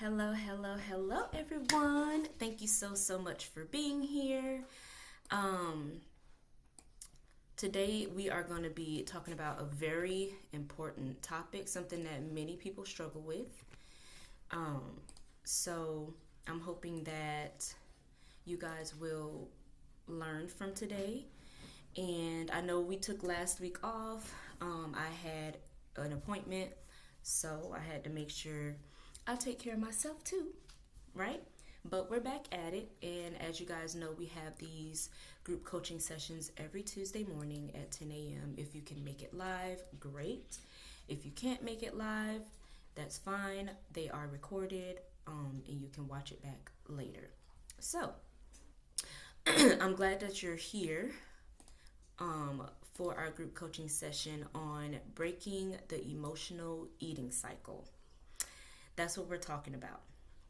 Hello, everyone. Thank you so much for being here. Um, Today, we are going to be talking about a very important topic, something that many people struggle with. Um, so, I'm hoping that you guys will learn from today. And I know we took last week off. I had an appointment, so I had to make sure I take care of myself too, right? But we're back at it, and as you guys know, we have these group coaching sessions every Tuesday morning at 10 a.m. If you can make it live, great. If you can't make it live, that's fine. They are recorded, and you can watch it back later. So, I'm glad that you're here for our group coaching session on breaking the emotional eating cycle. That's what we're talking about.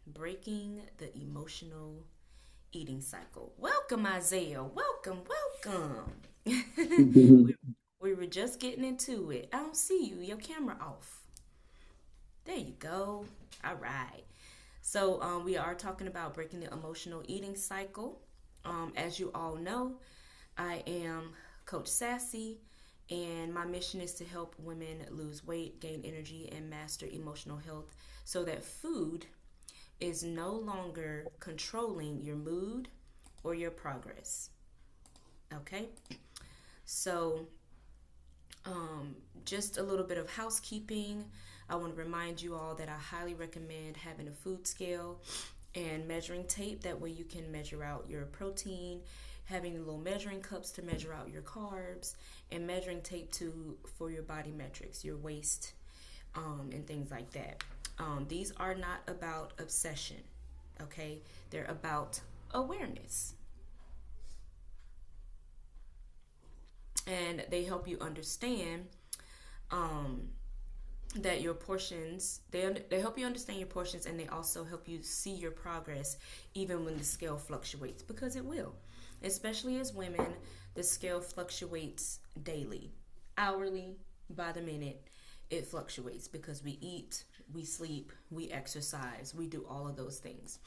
Breaking the emotional eating cycle. Welcome, Isaiah. Welcome. we, we were just getting into it. I don't see you. Your camera off. There you go. All right. So, we are talking about breaking the emotional eating cycle. As you all know, I am Coach Sassy, and my mission is to help women lose weight, gain energy, and master emotional health so that food is no longer controlling your mood or your progress. Okay? So, just a little bit of housekeeping. I want to remind you all that I highly recommend having a food scale and measuring tape. That way, you can measure out your protein, having the little measuring cups to measure out your carbs, and measuring tape to for your body metrics, your waist, and things like that. These are not about obsession, okay? They're about awareness. And they help you understand um, that your portions, they help you understand your portions, and they also help you see your progress even when the scale fluctuates, because it will. Especially as women, the scale fluctuates daily, hourly, by the minute. It fluctuates because we eat, we sleep, we exercise, we do all of those things.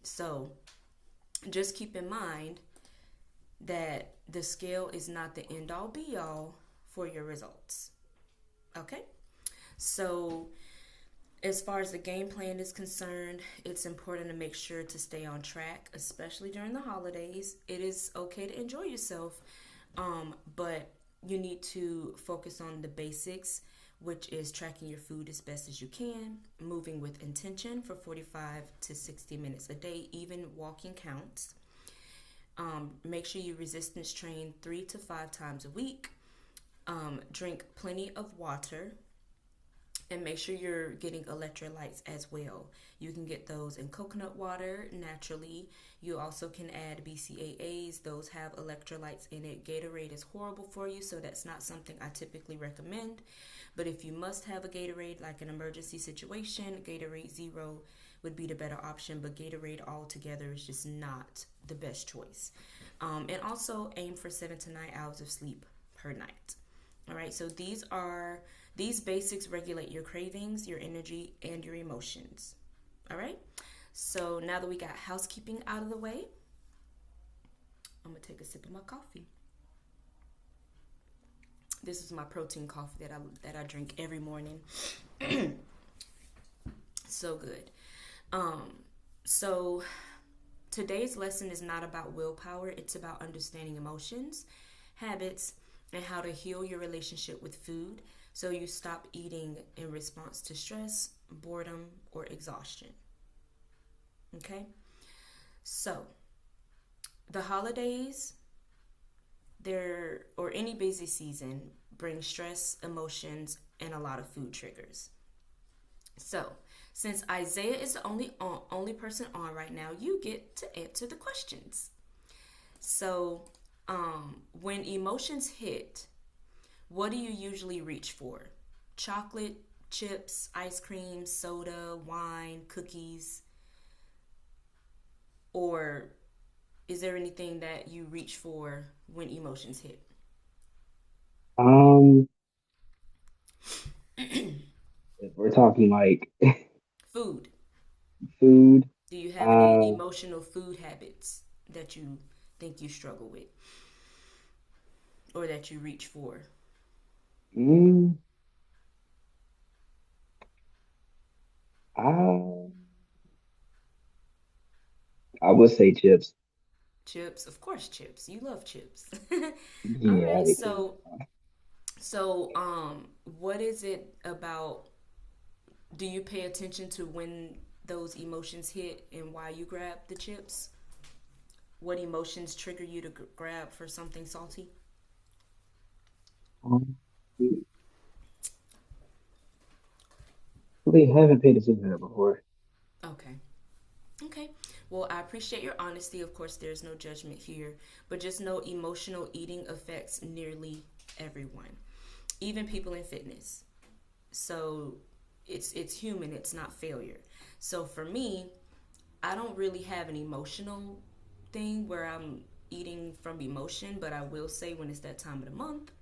So just keep in mind that the scale is not the end all be all for your results. Okay? So, as far as the game plan is concerned, it's important to make sure to stay on track, especially during the holidays. It is okay to enjoy yourself, but you need to focus on the basics, which is tracking your food as best as you can, moving with intention for 45 to 60 minutes a day, even walking counts. Make sure you resistance train 3 to 5 times a week. Drink plenty of water, and make sure you're getting electrolytes as well. You can get those in coconut water naturally. You also can add BCAAs. Those have electrolytes in it. Gatorade is horrible for you, so that's not something I typically recommend. But if you must have a Gatorade, like an emergency situation, Gatorade Zero would be the better option, but Gatorade altogether is just not the best choice. And also aim for 7 to 9 hours of sleep per night. All right, so these basics regulate your cravings, your energy, and your emotions. All right, so now that we got housekeeping out of the way, I'm gonna take a sip of my coffee. This is my protein coffee that I drink every morning. So good. So today's lesson is not about willpower, it's about understanding emotions, habits, and how to heal your relationship with food so you stop eating in response to stress, boredom, or exhaustion. Okay? So, the holidays, or any busy season, bring stress, emotions, and a lot of food triggers. So, since Isaiah is the only person on right now, you get to answer the questions. So, when emotions hit, what do you usually reach for? Chocolate, chips, ice cream, soda, wine, cookies? Or is there anything that you reach for when emotions hit? Um, if we're talking like Food. Food. Do you have any Uh, emotional food habits that you think you struggle with or that you reach for? mm, I, I would say chips. Chips, of course, chips. You love chips. All Yeah, right. because What is it about? Do you pay attention to when those emotions hit and why you grab the chips? What emotions trigger you to grab for something salty? um, really haven't paid attention to that before. Okay. Okay. Well, I appreciate your honesty. Of course, there's no judgment here, but just know emotional eating affects nearly everyone, even people in fitness. So it's human, it's not failure. So for me, I don't really have an emotional thing where I'm eating from emotion, but I will say when it's that time of the month,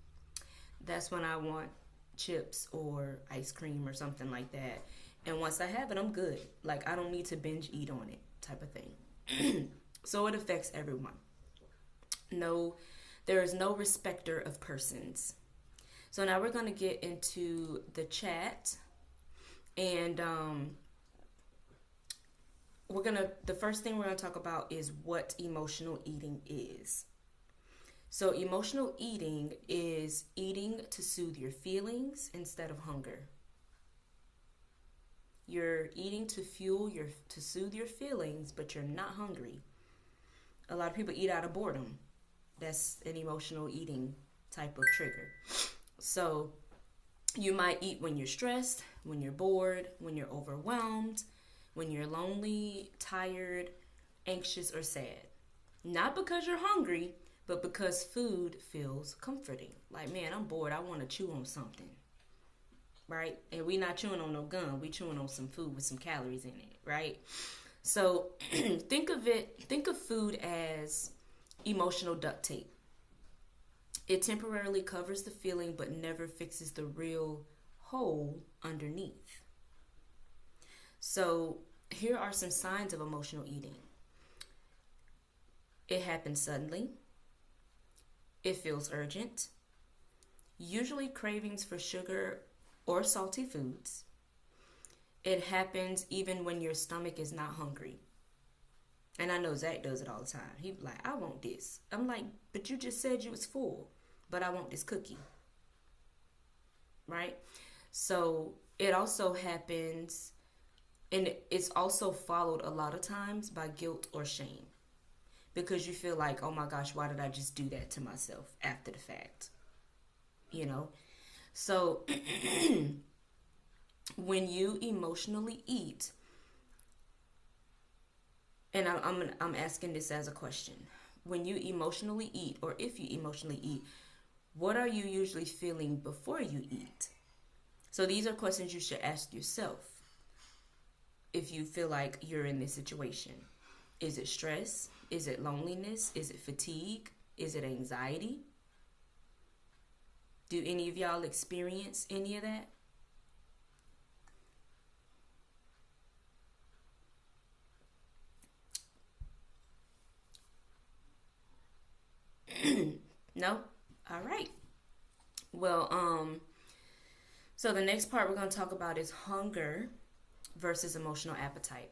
that's when I want chips or ice cream or something like that. And once I have it, I'm good. Like I don't need to binge eat on it, type of thing. So it affects everyone. No, there is no respecter of persons. So now we're going to get into the chat. And the first thing we're going to talk about is what emotional eating is. So, emotional eating is eating to soothe your feelings instead of hunger. You're eating to soothe your feelings, but you're not hungry. A lot of people eat out of boredom. That's an emotional eating type of trigger. So, you might eat when you're stressed, when you're bored, when you're overwhelmed, when you're lonely, tired, anxious, or sad. Not because you're hungry, but because food feels comforting. Like, man, I'm bored. I want to chew on something. Right? And we not chewing on no gum. We chewing on some food with some calories in it, right? So think of food as emotional duct tape. It temporarily covers the feeling but never fixes the real hole underneath. So here are some signs of emotional eating. It happens suddenly. It feels urgent. Usually cravings for sugar or salty foods. It happens even when your stomach is not hungry. And I know Zach does it all the time. He be like, I want this. I'm like, but you just said you was full. But I want this cookie. Right? So it also happens, and it's also followed a lot of times by guilt or shame. Because you feel like, oh my gosh, why did I just do that to myself after the fact? You know? So when you emotionally eat, and I'm asking this as a question. When you emotionally eat, or if you emotionally eat, what are you usually feeling before you eat? So these are questions you should ask yourself if you feel like you're in this situation. Is it stress? Is it loneliness? Is it fatigue? Is it anxiety? Do any of y'all experience any of that? No? All right. Well, so the next part we're going to talk about is hunger versus emotional appetite.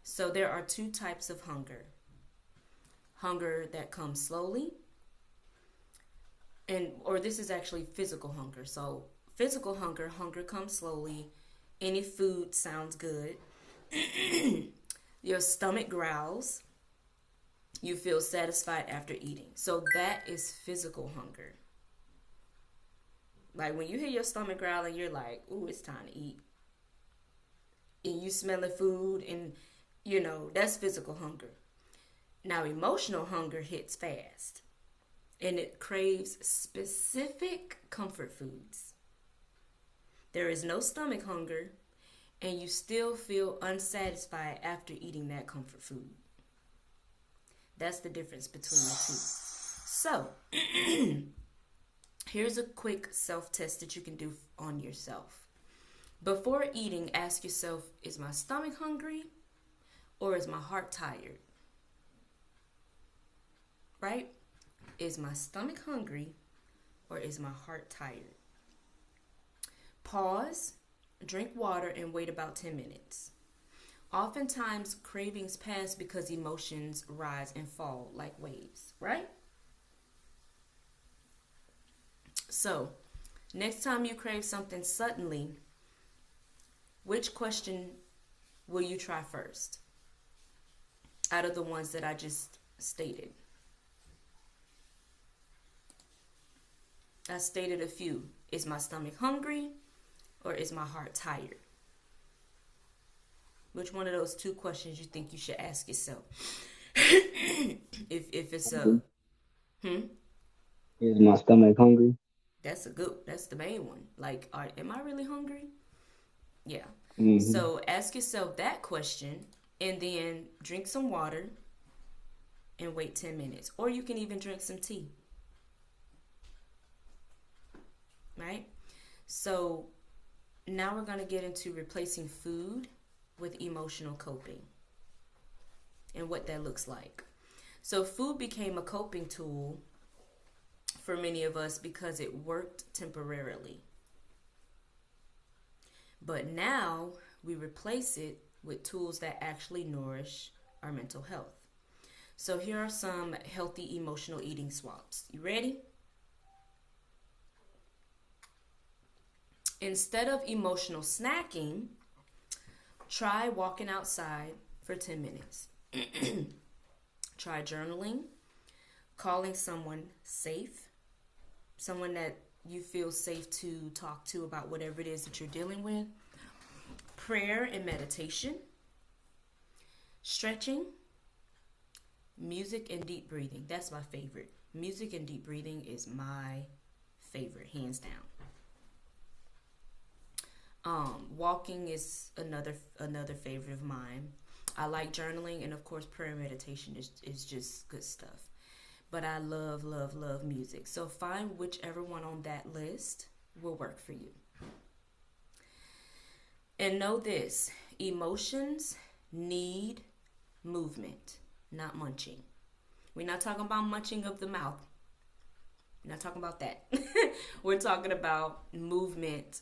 So there are two types of hunger. Hunger that comes slowly, and or this is actually physical hunger. So physical hunger, hunger comes slowly. Any food sounds good. Your stomach growls. You feel satisfied after eating. So that is physical hunger. Like when you hear your stomach growling, you're like, "Ooh, it's time to eat." And you smelling food, and that's physical hunger. Now emotional hunger hits fast, and it craves specific comfort foods. There is no stomach hunger, and you still feel unsatisfied after eating that comfort food. That's the difference between the two. So, here's a quick self test that you can do on yourself. Before eating, ask yourself, is my stomach hungry or is my heart tired? Right? Is my stomach hungry or is my heart tired? Pause, drink water, and wait about 10 minutes. Oftentimes, cravings pass because emotions rise and fall like waves, right? So, next time you crave something suddenly, which question will you try first out of the ones that I just stated? I stated a few. Is my stomach hungry or is my heart tired? Which one of those two questions you think you should ask yourself? if it's a Hungry. hmm, Is my stomach hungry? that's the main one. Like, am I really hungry? Yeah. Mm-hmm. So ask yourself that question and then drink some water and wait 10 minutes. Or you can even drink some tea, right? So now we're going to get into replacing food with emotional coping and what that looks like. So food became a coping tool for many of us because it worked temporarily. But now we replace it with tools that actually nourish our mental health. So here are some healthy emotional eating swaps. You ready? Instead of emotional snacking, try walking outside for 10 minutes. Try journaling, calling someone safe, someone that you feel safe to talk to about whatever it is that you're dealing with. Prayer and meditation, stretching, music and deep breathing. That's my favorite. Music and deep breathing is my favorite, hands down. Walking is another favorite of mine. I like journaling, and of course prayer and meditation is just good stuff. But I love, love, love music. So find whichever one on that list will work for you. And know this, emotions need movement, not munching. We're not talking about munching of the mouth. We're not talking about that. We're talking about movement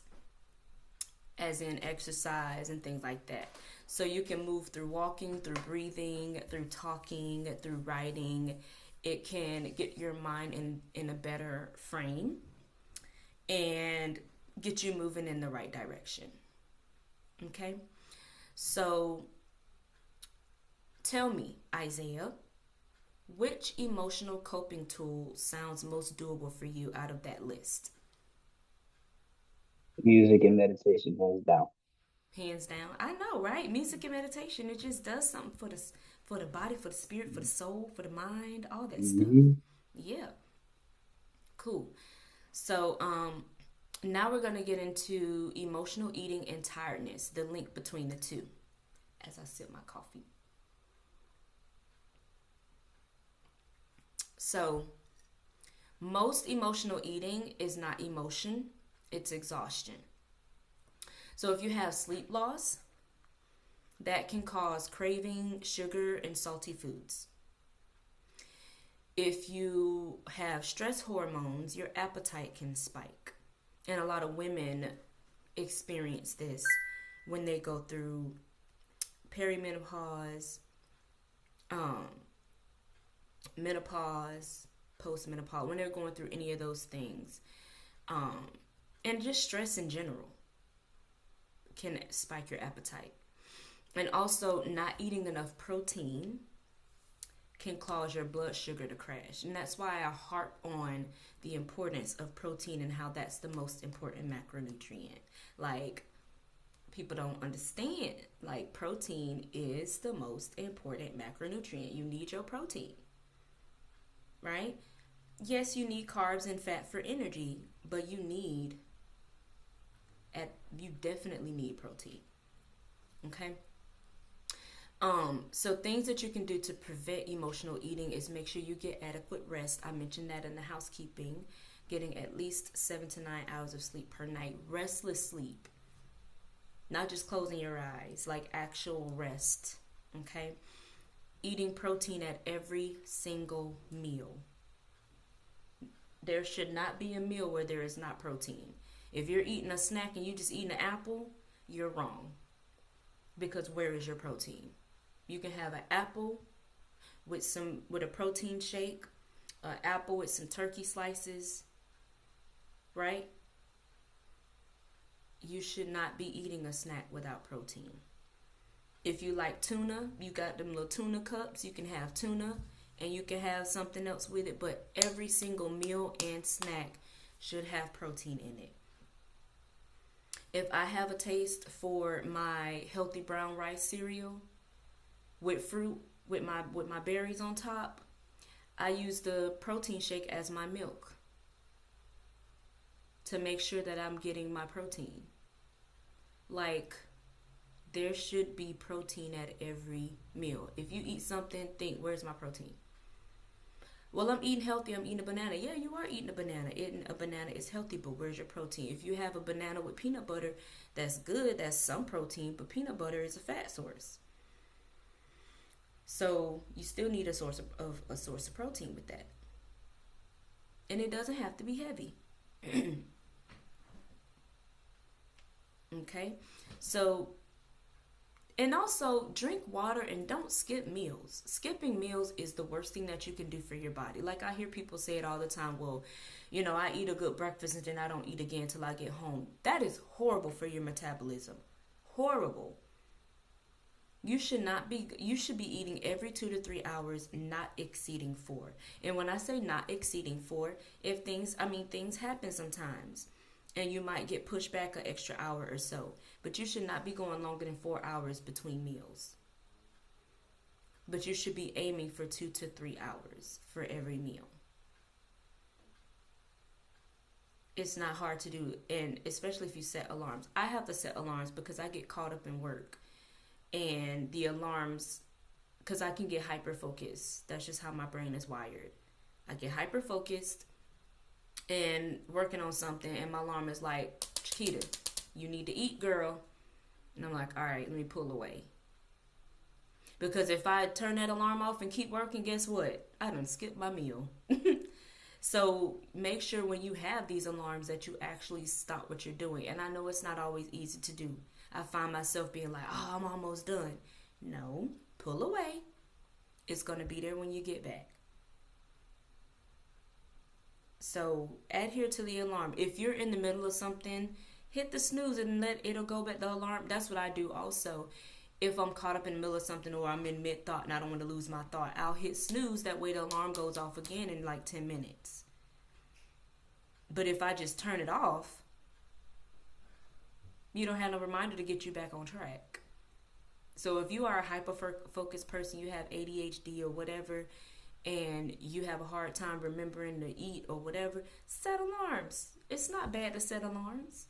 as in exercise and things like that. So you can move through walking, through breathing, through talking, through writing. It can get your mind in a better frame and get you moving in the right direction. Okay? So tell me, Isaiah, which emotional coping tool sounds most doable for you out of that list? Music and meditation, hands down. Hands down. I know, right? Music and meditation, it just does something for the body, for the spirit, for the soul, for the mind, all that stuff. Mm-hmm. Yeah. Cool. So, now we're going to get into emotional eating and tiredness, the link between the two as I sip my coffee. So, most emotional eating is not emotion, it's exhaustion. So, if you have sleep loss, that can cause craving sugar and salty foods. If you have stress hormones, your appetite can spike. And a lot of women experience this when they go through perimenopause, um, menopause, postmenopause, when they're going through any of those things. Um, and just stress in general can spike your appetite. And also, not eating enough protein can cause your blood sugar to crash. And that's why I harp on the importance of protein and how that's the most important macronutrient. Like, people don't understand. Like, protein is the most important macronutrient. You need your protein, right? Yes, you need carbs and fat for energy, but you definitely need protein. Okay? So things that you can do to prevent emotional eating is make sure you get adequate rest. I mentioned that in the housekeeping, getting at least 7 to 9 hours of sleep per night. Restless sleep not just closing your eyes, like actual rest. Okay? Eating protein at every single meal. There should not be a meal where there is not protein. If you're eating a snack and you just eating an apple, you're wrong. Because where is your protein? You can have an apple with a protein shake, an apple with some turkey slices, right? You should not be eating a snack without protein. If you like tuna, you got them little tuna cups. You can have tuna and you can have something else with it. But every single meal and snack should have protein in it. If I have a taste for my healthy brown rice cereal with fruit, with my berries on top, I use the protein shake as my milk to make sure that I'm getting my protein. Like, there should be protein at every meal. If you eat something, think, where's my protein? Well, I'm eating healthy. I'm eating a banana. Yeah, you are eating a banana. Eating a banana is healthy, but where's your protein? If you have a banana with peanut butter, that's good. That's some protein, but peanut butter is a fat source. So you still need a source of protein with that. And it doesn't have to be heavy. Okay? So, and also drink water and don't skip meals. Skipping meals is the worst thing that you can do for your body. Like, I hear people say it all the time. Well, I eat a good breakfast and then I don't eat again till I get home. That is horrible for your metabolism. Horrible. You should be eating every 2 to 3 hours, not exceeding 4. And when I say not exceeding 4, things happen sometimes. And you might get pushed back an extra hour or so. But you should not be going longer than 4 hours between meals. But you should be aiming for 2 to 3 hours for every meal. It's not hard to do, and especially if you set alarms. I have to set alarms because I get caught up in work. And the alarms, because I can get hyper-focused. That's just how my brain is wired. I get hyper-focused and working on something, and my alarm is like, Chiquita, you need to eat, girl. And I'm like, all right, let me pull away. Because if I turn that alarm off and keep working, guess what? I done skipped my meal. So make sure when you have these alarms that you actually stop what you're doing. And I know it's not always easy to do. I find myself being like, oh, I'm almost done. No, pull away. It's going to be there when you get back. So adhere to the alarm. If you're in the middle of something, hit the snooze and it'll go back the alarm. That's what I do also. If I'm caught up in the middle of something or I'm in mid-thought and I don't want to lose my thought, I'll hit snooze. That way the alarm goes off again in like 10 minutes. But if I just turn it off, you don't have no reminder to get you back on track. So if you are a hyper-focused person, you have ADHD or whatever, and you have a hard time remembering to eat or whatever, set alarms. It's not bad to set alarms.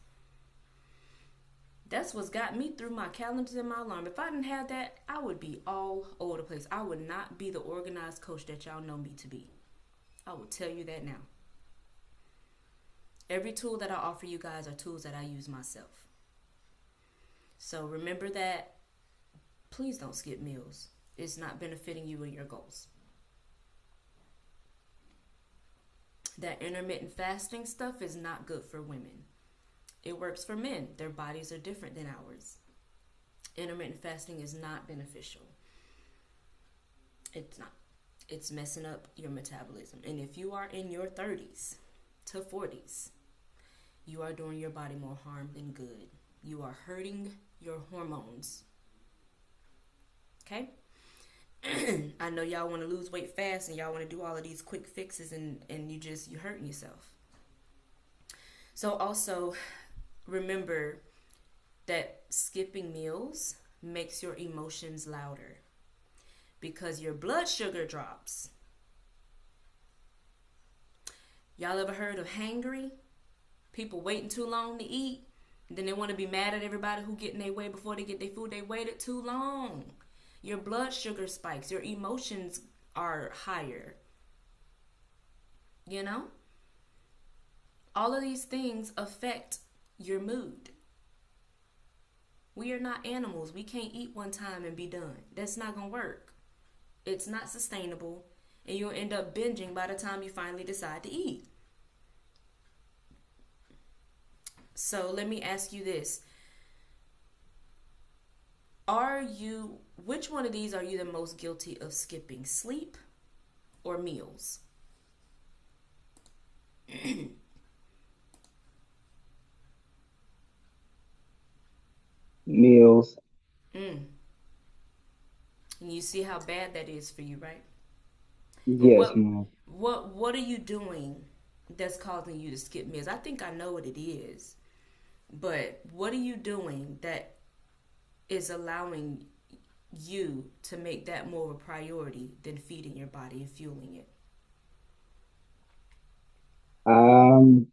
That's what's got me through my calendars and my alarm. If I didn't have that, I would be all over the place. I would not be the organized coach that y'all know me to be. I will tell you that now. Every tool that I offer you guys are tools that I use myself. So remember that. Please don't skip meals. It's not benefiting you and your goals. That intermittent fasting stuff is not good for women. It works for men. Their bodies are different than ours. Intermittent fasting is not beneficial. It's not. It's messing up your metabolism. And if you are in your 30s to 40s, you are doing your body more harm than good. You are hurting your hormones. Okay? I know y'all want to lose weight fast and y'all want to do all of these quick fixes and you're hurting yourself. So also remember that skipping meals makes your emotions louder because your blood sugar drops. Y'all ever heard of hangry? People waiting too long to eat. Then they want to be mad at everybody who get in their way before they get their food. They waited too long. Your blood sugar spikes. Your emotions are higher. You know? All of these things affect your mood. We are not animals. We can't eat one time and be done. That's not going to work. It's not sustainable. And you'll end up binging by the time you finally decide to eat. So let me ask you this. Which one of these are you the most guilty of skipping? Sleep or meals? Meals. Mm. And you see how bad that is for you, right? But Yes, what ma'am. what are you doing that's causing you to skip meals? I think I know what it is. But what are you doing that is allowing you to make that more of a priority than feeding your body and fueling it? I'm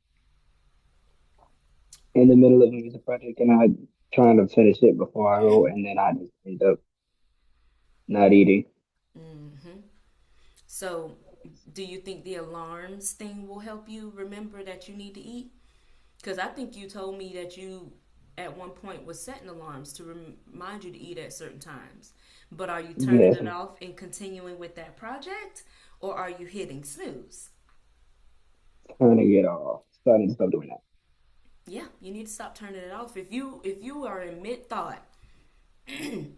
in the middle of a music project and I trying to finish it before I go, and then I just end up not eating. Hmm. So, do you think the alarms thing will help you remember that you need to eat? Because I think you told me that you, at one point, was setting alarms to remind you to eat at certain times. But are you turning Yes, it off and continuing with that project, or are you hitting snooze? trying to get off. Starting to stop doing that. Yeah, you need to stop turning it off. If you are in mid thought and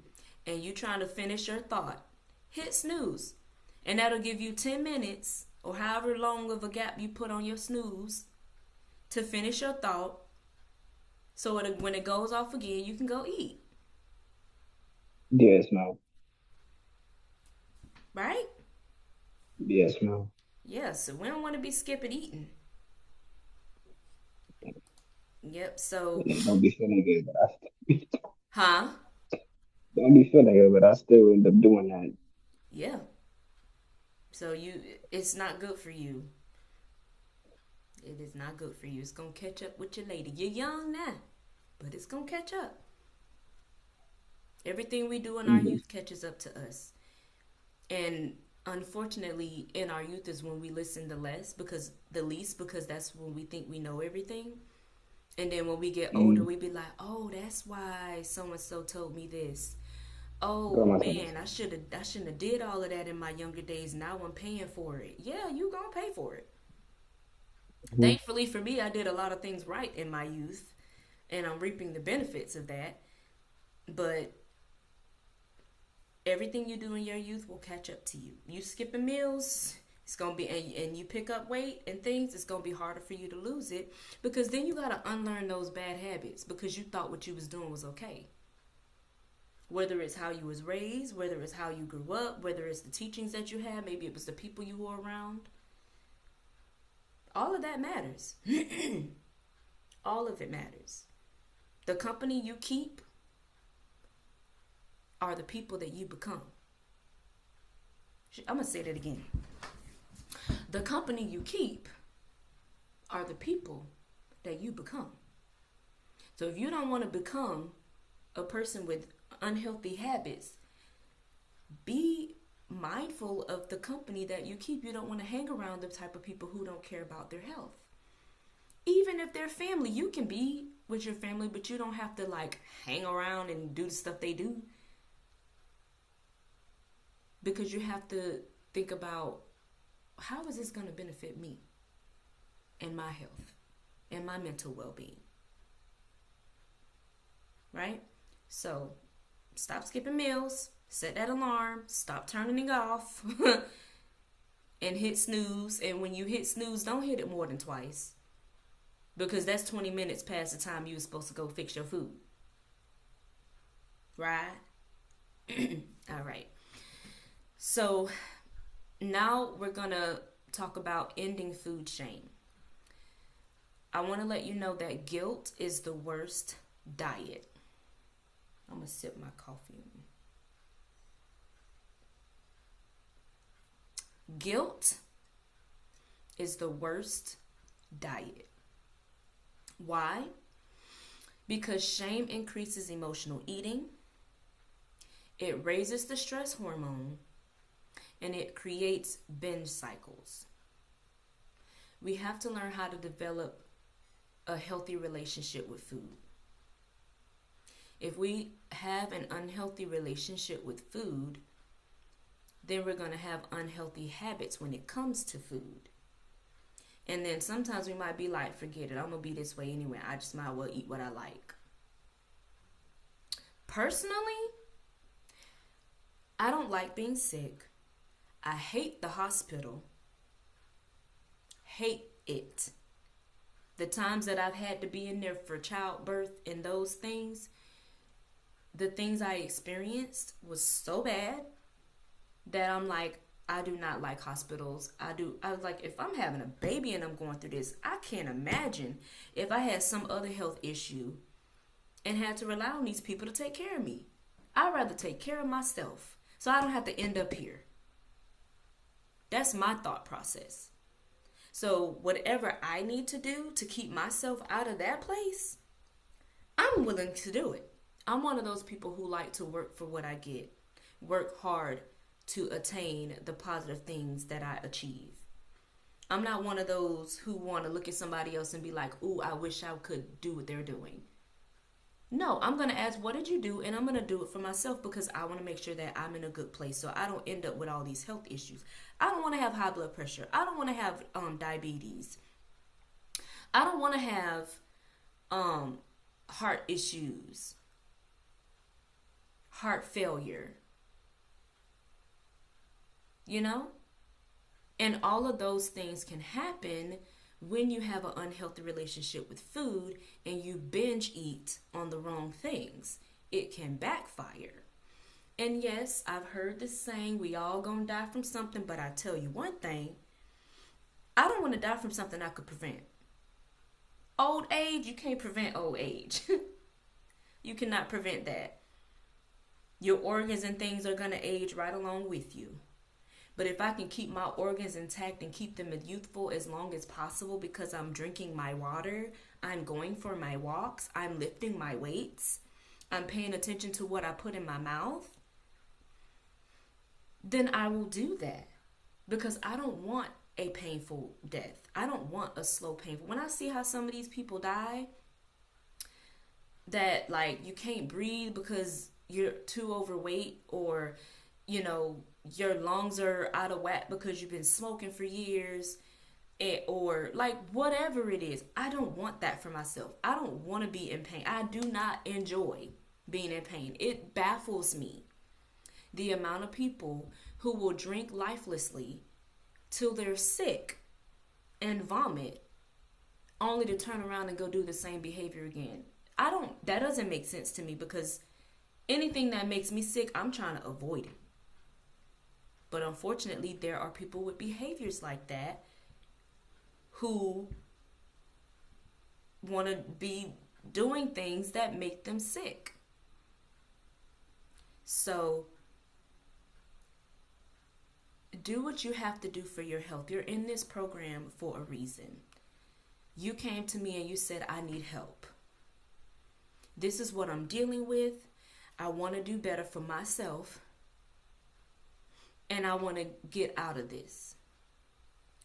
you trying to finish your thought, hit snooze. And that'll give you 10 minutes or however long of a gap you put on your snooze to finish your thought. So when it goes off again, you can go eat. Yes, ma'am. Right? Yes, ma'am. Yeah, so we don't want to be skipping eating. Yep, so, Don't be feeling good, but huh? don't be feeling good, but I still end up doing that. Yeah. So it's not good for you. It is not good for you. It's going to catch up with you later. You're young now, but it's going to catch up. Everything we do in our Mhm. youth catches up to us. And unfortunately, in our youth is when we listen the least because that's when we think we know everything. And then when we get older, Mm. we be like, "Oh, that's why so and so told me this. Girl, Oh my man, goodness. I shouldn't have did all of that in my younger days. Now I'm paying for it. Yeah, you gonna pay for it. Mhm. Thankfully for me, I did a lot of things right in my youth, and I'm reaping the benefits of that. But everything you do in your youth will catch up to you. You skipping meals, it's gonna be and you pick up weight and things, it's gonna be harder for you to lose it because then you gotta unlearn those bad habits because you thought what you was doing was okay. Whether it's how you was raised, whether it's how you grew up, whether it's the teachings that you had, maybe it was the people you were around. All of that matters. All of it matters. The company you keep are the people that you become. I'm gonna say that again. The company you keep are the people that you become. So if you don't want to become a person with unhealthy habits, be mindful of the company that you keep. You don't want to hang around the type of people who don't care about their health. Even if they're family, you can be with your family, but you don't have to like hang around and do the stuff they do because you have to think about how is this going to benefit me and my health and my mental well-being, right? So stop skipping meals, set that alarm, stop turning it off, and hit snooze. And when you hit snooze, don't hit it more than twice because that's 20 minutes past the time you were supposed to go fix your food, right? All right. So now we're going to talk about ending food shame. I want to let you know that guilt is the worst diet. I'm going to sip my coffee. Guilt is the worst diet. Why? Because shame increases emotional eating, it raises the stress hormone, and it creates binge cycles. We have to learn how to develop a healthy relationship with food. If we have an unhealthy relationship with food, then we're going to have unhealthy habits when it comes to food. And then sometimes we might be like, forget it, I'm going to be this way anyway. I just might well eat what I like. Personally, I don't like being sick. I hate the hospital. Hate it. The times that I've had to be in there for childbirth and those things, the things I experienced was so bad that I'm like, I do not like hospitals. I was like, if I'm having a baby and I'm going through this, I can't imagine if I had some other health issue and had to rely on these people to take care of me. I'd rather take care of myself so I don't have to end up here. That's my thought process. So whatever I need to do to keep myself out of that place, I'm willing to do it. I'm one of those people who like to work for what I get, work hard to attain the positive things that I achieve. I'm not one of those who want to look at somebody else and be like, ooh, I wish I could do what they're doing. No, I'm going to ask, what did you do? And I'm going to do it for myself because I want to make sure that I'm in a good place so I don't end up with all these health issues. I don't want to have high blood pressure. I don't want to have diabetes. I don't want to have heart issues, heart failure. You know? And all of those things can happen when you have an unhealthy relationship with food and you binge eat on the wrong things. It can backfire. And yes, I've heard this saying, we all gonna die from something, but I tell you one thing, I don't want to die from something I could prevent. Old age, you can't prevent old age. You cannot prevent that. Your organs and things are gonna age right along with you. But if I can keep my organs intact and keep them youthful as long as possible because I'm drinking my water, I'm going for my walks, I'm lifting my weights, I'm paying attention to what I put in my mouth, then I will do that. Because I don't want a painful death. I don't want a slow, painful. When I see how some of these people die, that like you can't breathe because you're too overweight, or you know, your lungs are out of whack because you've been smoking for years, or like whatever it is. I don't want that for myself. I don't want to be in pain. I do not enjoy being in pain. It baffles me the amount of people who will drink lifelessly till they're sick and vomit only to turn around and go do the same behavior again. That doesn't make sense to me, because anything that makes me sick, I'm trying to avoid it. But unfortunately, there are people with behaviors like that who want to be doing things that make them sick. So do what you have to do for your health. You're in this program for a reason. You came to me and you said, I need help. This is what I'm dealing with. I want to do better for myself. And I want to get out of this.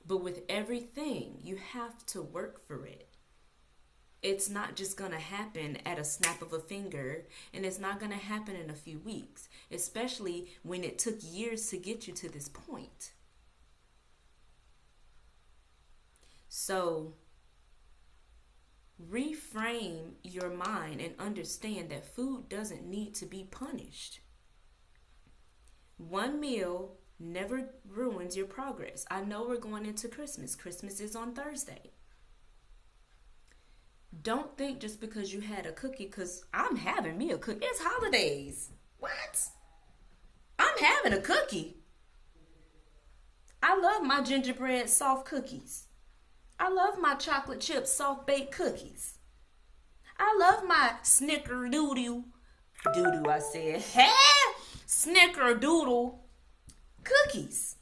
But with everything, you have to work for it. It's not just going to happen at a snap of a finger, and it's not going to happen in a few weeks, especially when it took years to get you to this point. So, reframe your mind and understand that food doesn't need to be punished. One meal never ruins your progress. I know we're going into Christmas. Christmas is on Thursday. Don't think just because you had a cookie, because I'm having me a cookie. It's holidays. What? I'm having a cookie. I love my gingerbread soft cookies. I love my chocolate chip soft baked cookies. I love my snickerdoodle. Doodle, I said. Snickerdoodle cookies.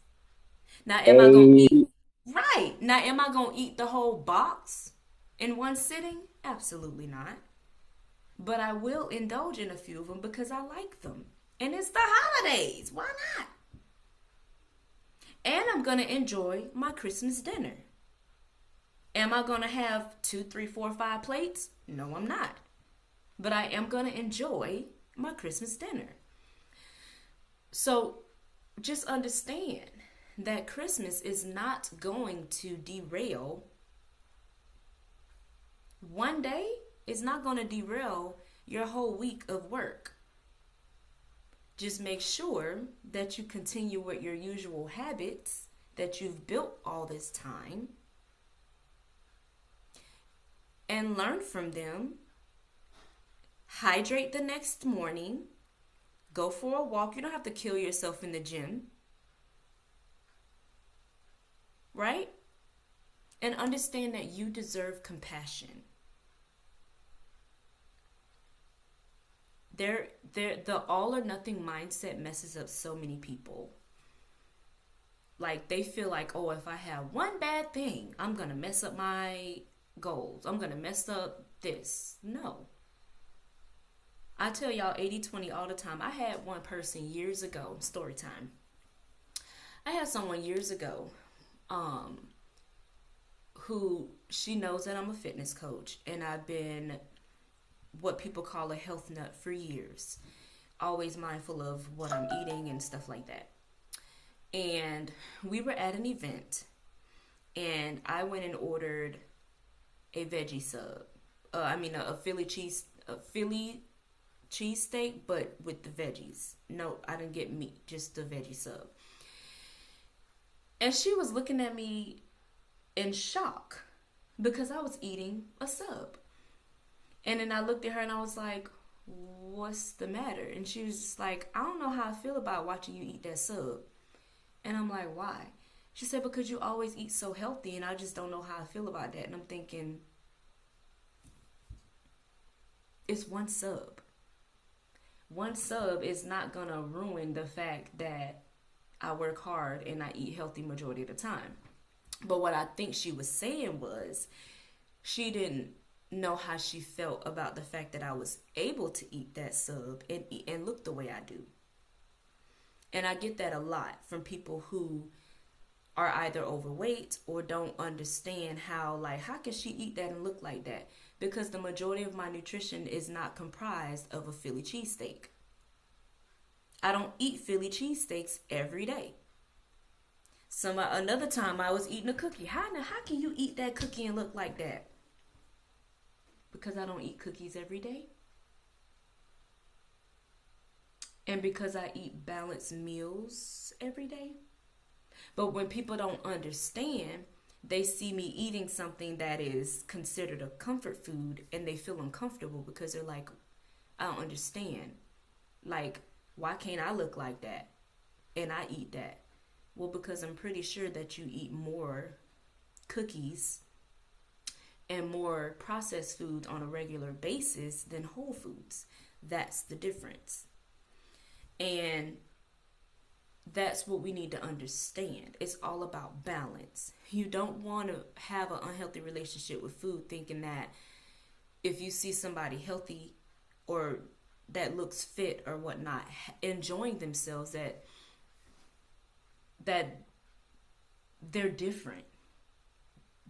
Now, am I going to eat? Right. Now, am I going to eat the whole box in one sitting? Absolutely not. But I will indulge in a few of them because I like them. And it's the holidays. Why not? And I'm going to enjoy my Christmas dinner. Am I going to have 2, 3, 4, 5 plates? No, I'm not. but I am going to enjoy my Christmas dinner. So just understand that Christmas is not going to derail. One day is not going to derail your whole week of work. Just make sure that you continue with your usual habits that you've built all this time and learn from them. Hydrate the next morning. Go for a walk. You don't have to kill yourself in the gym. Right? And understand that you deserve compassion. The all or nothing mindset messes up so many people. Like, they feel like, oh, if I have one bad thing, I'm going to mess up my goals. I'm going to mess up this. No. I tell y'all 80-20 all the time. I had one person years ago, story time. I had someone years ago who, she knows that I'm a fitness coach, and I've been what people call a health nut for years. Always mindful of what I'm eating and stuff like that. And we were at an event, and I went and ordered a veggie sub. A Philly cheesesteak, but with the veggies. No, I didn't get meat, just the veggie sub. And she was looking at me in shock because I was eating a sub. And then I looked at her and I was like, what's the matter? And she was just like, I don't know how I feel about watching you eat that sub. And I'm like, why? She said, because you always eat so healthy and I just don't know how I feel about that. And I'm thinking, it's one sub. One sub is not going to ruin the fact that I work hard and I eat healthy majority of the time. But what I think she was saying was she didn't know how she felt about the fact that I was able to eat that sub and look the way I do. And I get that a lot from people who are either overweight or don't understand how can she eat that and look like that? Because the majority of my nutrition is not comprised of a Philly cheesesteak. I don't eat Philly cheesesteaks every day. Another time I was eating a cookie. How can you eat that cookie and look like that? Because I don't eat cookies every day. And because I eat balanced meals every day. But when people don't understand, they see me eating something that is considered a comfort food and they feel uncomfortable because they're like, I don't understand. Like, why can't I look like that? And I eat that. Well, because I'm pretty sure that you eat more cookies and more processed foods on a regular basis than whole foods. That's the difference. And that's what we need to understand. It's all about balance. You don't want to have an unhealthy relationship with food thinking that if you see somebody healthy or that looks fit or whatnot, enjoying themselves, that they're different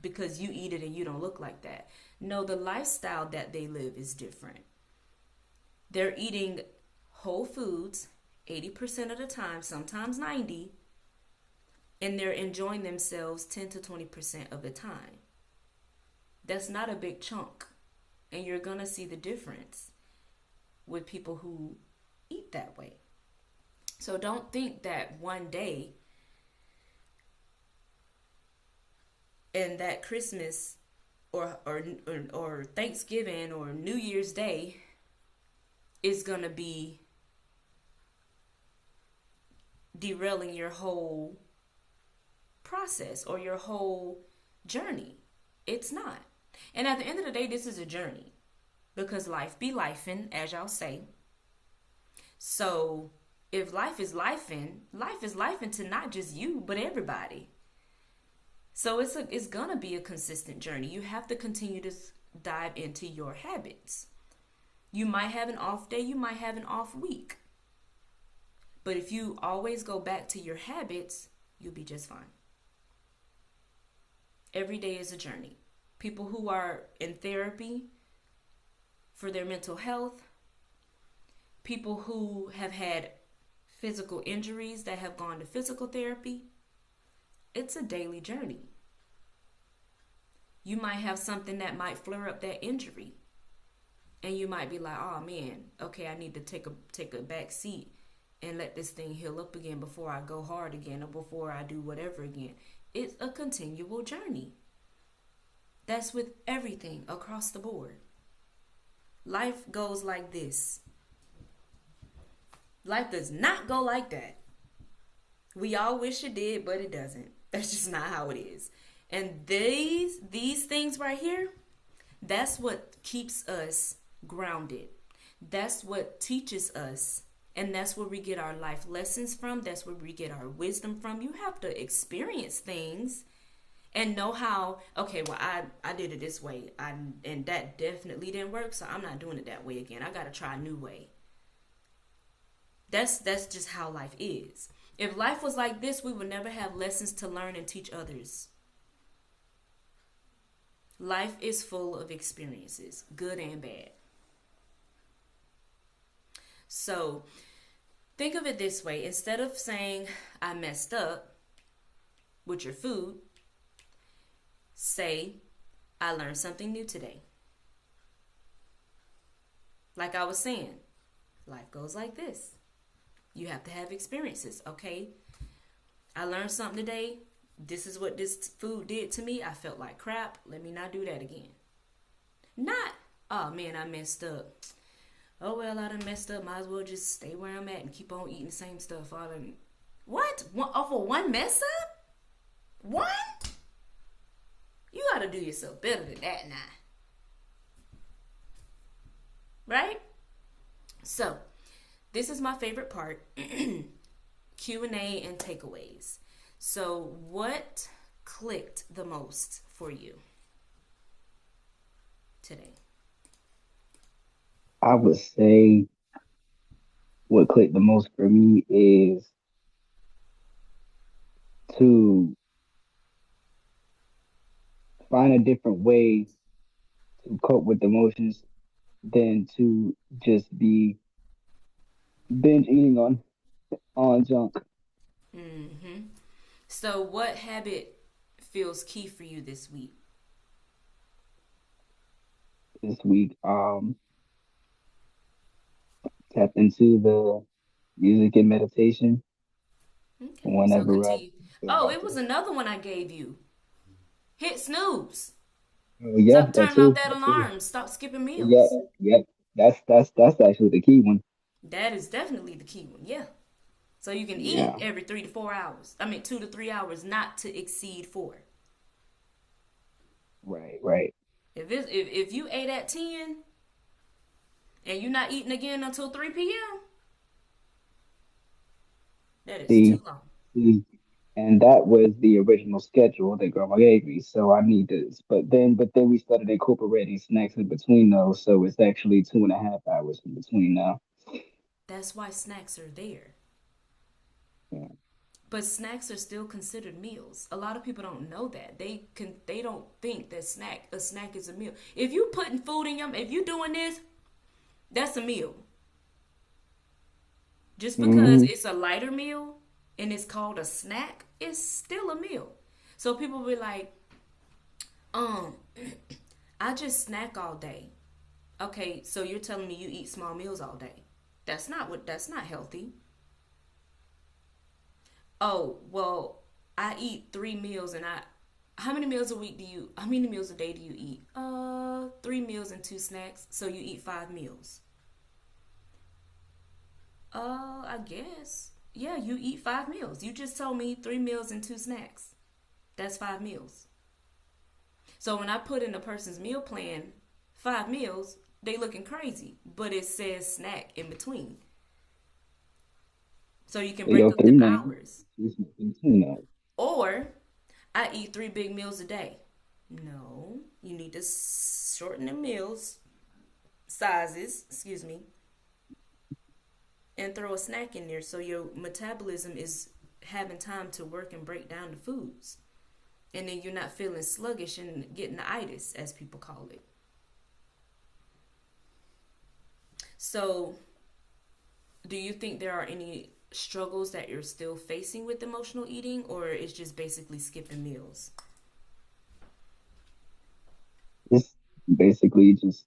because you eat it and you don't look like that. No, the lifestyle that they live is different. They're eating whole foods 80% of the time, sometimes 90%, and they're enjoying themselves 10 to 20% of the time. That's not a big chunk, and you're going to see the difference with people who eat that way. So don't think that one day and that Christmas or Thanksgiving or New Year's Day is going to be derailing your whole process or your whole journey. It's not. And at the end of the day, this is a journey because life be lifing, as y'all say. So if life is lifing to not just you, but everybody. So it's gonna be a consistent journey. You have to continue to dive into your habits. You might have an off day, you might have an off week. But if you always go back to your habits, you'll be just fine. Every day is a journey. People who are in therapy for their mental health, people who have had physical injuries that have gone to physical therapy. It's a daily journey. You might have something that might flare up that injury. And you might be like, oh man, okay, I need to take a back seat and let this thing heal up again before I go hard again or before I do whatever again. It's a continual journey. That's with everything across the board. Life goes like this. Life does not go like that. We all wish it did, but it doesn't. That's just not how it is. And these things right here, that's what keeps us grounded. That's what teaches us. And that's where we get our life lessons from. That's where we get our wisdom from. You have to experience things and know how, okay, well, I did it this way. And that definitely didn't work, so I'm not doing it that way again. I got to try a new way. That's just how life is. If life was like this, we would never have lessons to learn and teach others. Life is full of experiences, good and bad. So think of it this way. Instead of saying, I messed up with your food, say, I learned something new today. Like I was saying, life goes like this. You have to have experiences, okay? I learned something today. This is what this food did to me. I felt like crap. Let me not do that again. Not, oh man, I messed up. Oh well, I done messed up. Might as well just stay where I'm at and keep on eating the same stuff. What? For one mess up? One? You gotta do yourself better than that now. Right? So, this is my favorite part. Q&A and takeaways. So, what clicked the most for you today? I would say what clicked the most for me is to find a different way to cope with emotions than to just be binge eating on junk Mm-hmm. So, what habit feels key for you this week? this week. Tap into the music and meditation Okay. So, whenever I continue. feel Oh, like it was it. another one I gave you. Hit snooze. Oh, yeah, Stop that turning off too. that That too. alarm. Stop skipping Yeah, meals. yeah. That's actually the key one. That is definitely the key one. Yeah. So you can eat Yeah. every 3 to 4 hours. 2 to 3 hours, not to exceed 4. Right. Right. If you ate at 10 and you're not eating again until 3 p.m., that is too See, long. see, and that was the original schedule that grandma gave me. So I need to, but then we started incorporating snacks in between those. So it's actually 2.5 hours in between now. That's why snacks are there. Yeah. But snacks are still considered meals. A lot of people don't know that. They don't think that a snack is a meal. If you putting food in your, if you doing this, that's a meal. Just because Hmm. it's a lighter meal and it's called a snack, it's still a meal. So people be like, um, I just snack all day. Okay, so you're telling me you eat small meals all day. That's not healthy. Oh, well, I eat 3 meals and how many meals a week how many meals a day do you eat? 3 meals and 2 snacks. So you eat 5 meals. I guess. Yeah, you eat 5 meals. You just told me 3 meals and 2 snacks. That's 5 meals. So when I put in a person's meal plan, 5 meals, they looking crazy. But it says snack in between. So you can So yo, break up three them nights, hours. 2 nights. Or I eat 3 big meals a day. No, you need to shorten the meals sizes, excuse me, and throw a snack in there so your metabolism is having time to work and break down the foods. And then you're not feeling sluggish and getting the itis, as people call it. So, do you think there are any struggles that you're still facing with emotional eating, or it's just basically skipping meals? It's basically just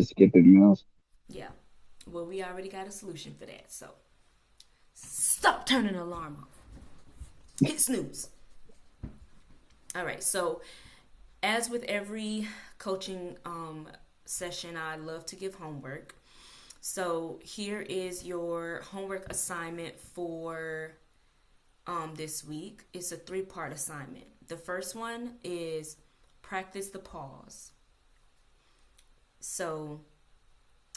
skipping meals. Yeah. Well, we already got a solution for that. So, stop turning the alarm off. Hit snooze. All right. So, as with every coaching session, I love to give homework. So, here is your homework assignment for this week. It's a 3-part assignment. The first one is practice the pause. So,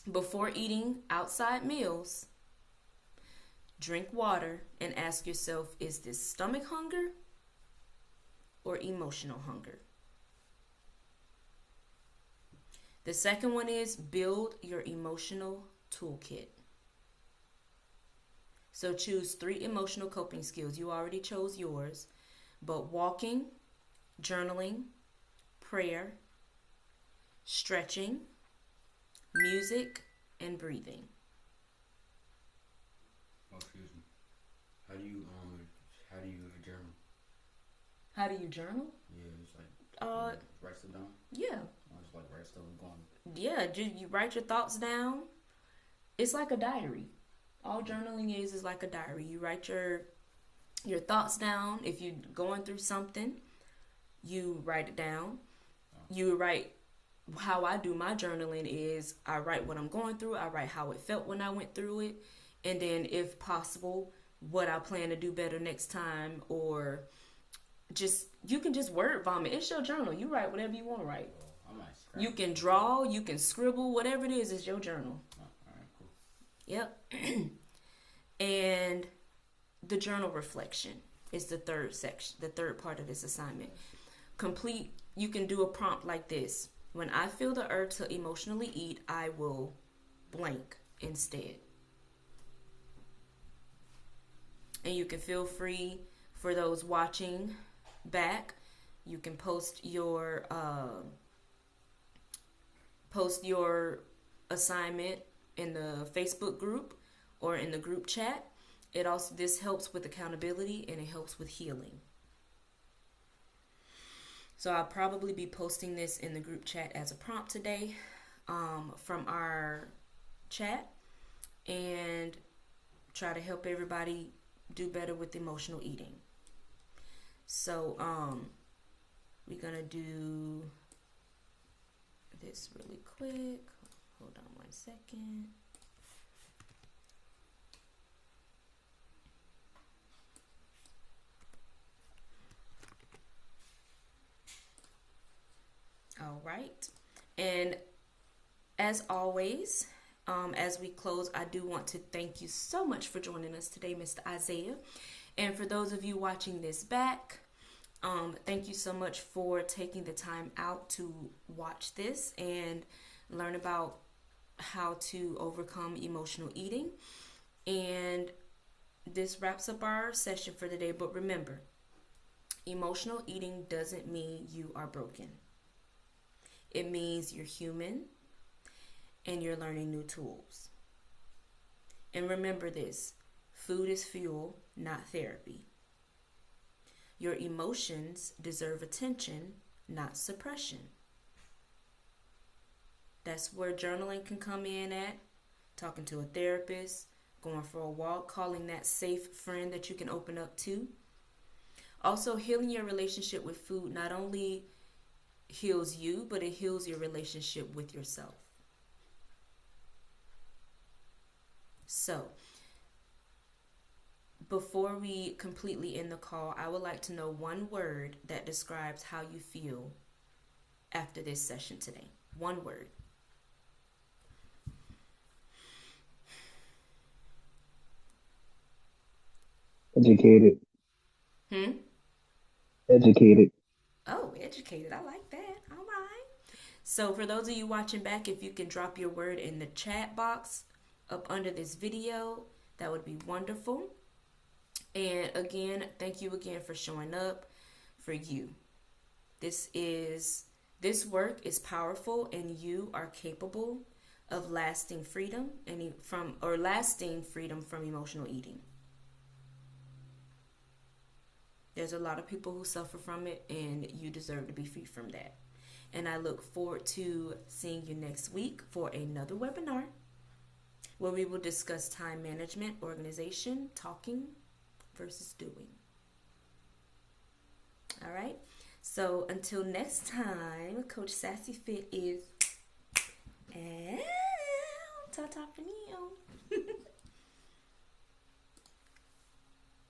before eating outside meals, drink water and ask yourself, is this stomach hunger or emotional hunger? The second one is build your emotional toolkit. So choose 3 emotional coping skills. You already chose yours, but walking, journaling, prayer, stretching, music, and breathing. Oh, excuse me. How do you how do you journal? How do you journal? Yeah, it's like write stuff down. Yeah. I just like write stuff going. Yeah, you write your thoughts down. It's like a diary. All journaling is like a diary. You write your thoughts down. If you're going through something, you write it down. You write how I do my journaling is I write what I'm going through, I write how it felt when I went through it, and then if possible, what I plan to do better next time, or just you can just word vomit. It's your journal. You write whatever you want to write. I might scrap You can draw, you can scribble, whatever it is, it's your journal. Oh, all right, cool. Yep. And the journal reflection is the third section, the third part of this assignment. Complete, you can do a prompt like this. When I feel the urge to emotionally eat, I will blank instead. And you can feel free for those watching back. You can post your assignment in the Facebook group or in the group chat. This helps with accountability and it helps with healing. So I'll probably be posting this in the group chat as a prompt today from our chat, and try to help everybody do better with emotional eating. So we're gonna do this really quick. Hold on 1 second. All right. And as always, as we close, I do want to thank you so much for joining us today, Mr. Isaiah. And for those of you watching this back, thank you so much for taking the time out to watch this and learn about how to overcome emotional eating. And this wraps up our session for the day. But remember, emotional eating doesn't mean you are broken. It means you're human and you're learning new tools. And remember this, food is fuel, not therapy. Your emotions deserve attention, not suppression. That's where journaling can come in at, talking to a therapist, going for a walk, calling that safe friend that you can open up to. Also, healing your relationship with food not only heals you, but it heals your relationship with yourself. So, before we completely end the call, I would like to know one word that describes how you feel after this session today. One word. Educated. Educated. Oh, educated. I like that. All right. So for those of you watching back, if you can drop your word in the chat box up under this video, that would be wonderful. And again, thank you again for showing up for you. This work is powerful and you are capable of lasting freedom from emotional eating. There's a lot of people who suffer from it, and you deserve to be free from that. And I look forward to seeing you next week for another webinar where we will discuss time management, organization, talking versus doing. All right. So until next time, Coach Sassy Fit is out. Ta-ta for now.